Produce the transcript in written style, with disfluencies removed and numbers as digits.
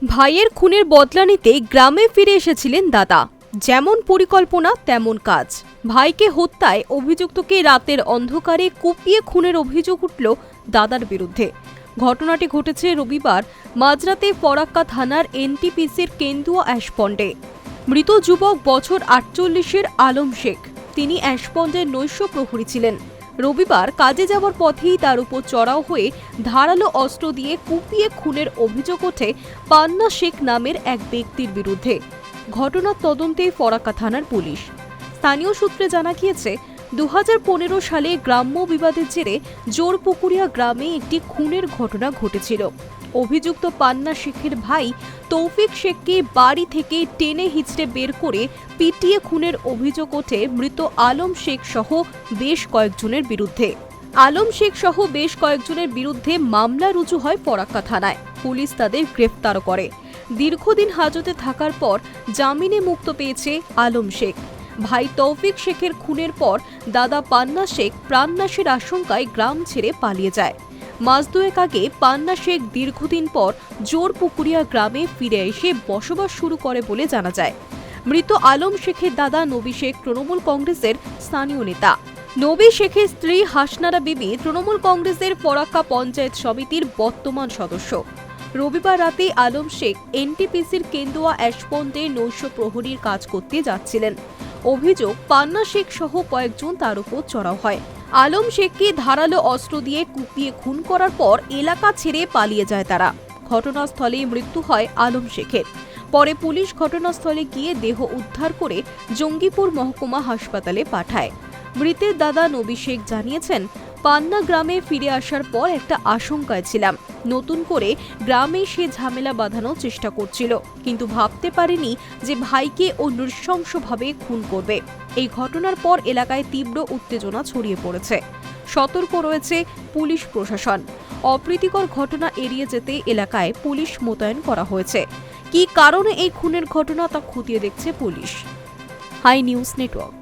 ভাইয়ের খুনের বদলা নিতে গ্রামে ফিরে এসেছিলেন দাদা। যেমন পরিকল্পনা তেমন কাজ। ভাইকে হত্যায় অভিযুক্তকে রাতের অন্ধকারে কুপিয়ে খুনের অভিযোগ উঠল দাদার বিরুদ্ধে। ঘটনাটি ঘটেছে রবিবার মাঝরাতে ফরাক্কা থানার এনটিপিসির কেন্দুয়া অ্যাশপন্ডে। মৃত যুবক বছর ৪৮-এর আলম শেখ। তিনি অ্যাশপন্ডের নৈশ প্রহরী ছিলেন। রবিবার কাজে যাওয়ার পথেই তার উপর চড়াও হয়ে ধারালো অস্ত্র দিয়ে কুপিয়ে খুনের অভিযোগ ওঠে পান্না শেখ নামের এক ব্যক্তির বিরুদ্ধে। ঘটনার তদন্তে ফরাক্কা থানার পুলিশ। স্থানীয় সূত্রে জানা গিয়েছে, ২০১৫ সালে গ্রাম্য বিবাদের জেরে জোরপুকুরিয়া গ্রামে একটি খুনের ঘটনা ঘটেছিল। অভিযুক্ত পান্না শেখের ভাই তৌফিক শেখকে বাড়ি থেকে টেনে হিঁচড়ে বের করে পিটিয়ে খুনের অভিযোগ ওঠে মৃত আলম শেখ সহ বেশ কয়েকজনের বিরুদ্ধে। আলম শেখ সহ বেশ কয়েকজনের বিরুদ্ধে মামলা রুজু হয় ফরাক্কা থানায়। পুলিশ তাদের গ্রেফতার করে। দীর্ঘদিন হাজতে থাকার পর জামিনে মুক্ত পেয়েছে আলম শেখ। ভাই তৌফিক শেখের খুনের পর দাদা পান্না শেখ প্রাণনাশের আশঙ্কায় গ্রাম ছেড়ে পালিয়ে যায়। মাস দুয়েক আগে পান্না শেখ দীর্ঘদিন পর জোরপুকুরিয়া গ্রামে ফিরে এসে বসবাস শুরু করে বলে জানা যায়। মৃত আলম শেখের দাদা নবী শেখ তৃণমূল কংগ্রেসের স্থানীয় নেতা। নবী শেখের স্ত্রী হাসনারা বিবি তৃণমূল কংগ্রেসের ফরাক্কা পঞ্চায়েত সমিতির বর্তমান সদস্য। রবিবার রাতে আলম শেখ এনটিপিসির কেন্দুয়া অ্যাশপন্ডে নৈশ প্রহরীর কাজ করতে যাচ্ছিলেন। অভিযোগ, পান্না শেখ সহ কয়েকজন তার উপর চড়াও হয়। আলম শেখকে ধারালো অস্ত্র দিয়ে কুপিয়ে খুন করার পর এলাকা ছেড়ে পালিয়ে যায় তারা। ঘটনাস্থলেই মৃত্যু হয় আলম শেখের। পরে পুলিশ ঘটনাস্থলে গিয়ে দেহ উদ্ধার করে জঙ্গিপুর মহকুমা হাসপাতালে পাঠায়। মৃতের দাদা নবী শেখ জানিয়েছেন, পান্না গ্রামে ফিরে আসার পর একটা আশঙ্কায় ছিলাম। নতুন করে গ্রামে সে ঝামেলা বাঁধানোর চেষ্টা করছিল, কিন্তু ভাবতে পারিনি যে ভাইকে ও নৃশংসভাবে খুন করবে। এই ঘটনার পর এলাকায় তীব্র উত্তেজনা ছড়িয়ে পড়েছে। সতর্ক রয়েছে পুলিশ প্রশাসন। অপ্রীতিকর ঘটনা এড়িয়ে যেতে এলাকায় পুলিশ মোতায়েন করা হয়েছে। কী কারণে এই খুনের ঘটনা তা খতিয়ে দেখছে পুলিশ। High news network.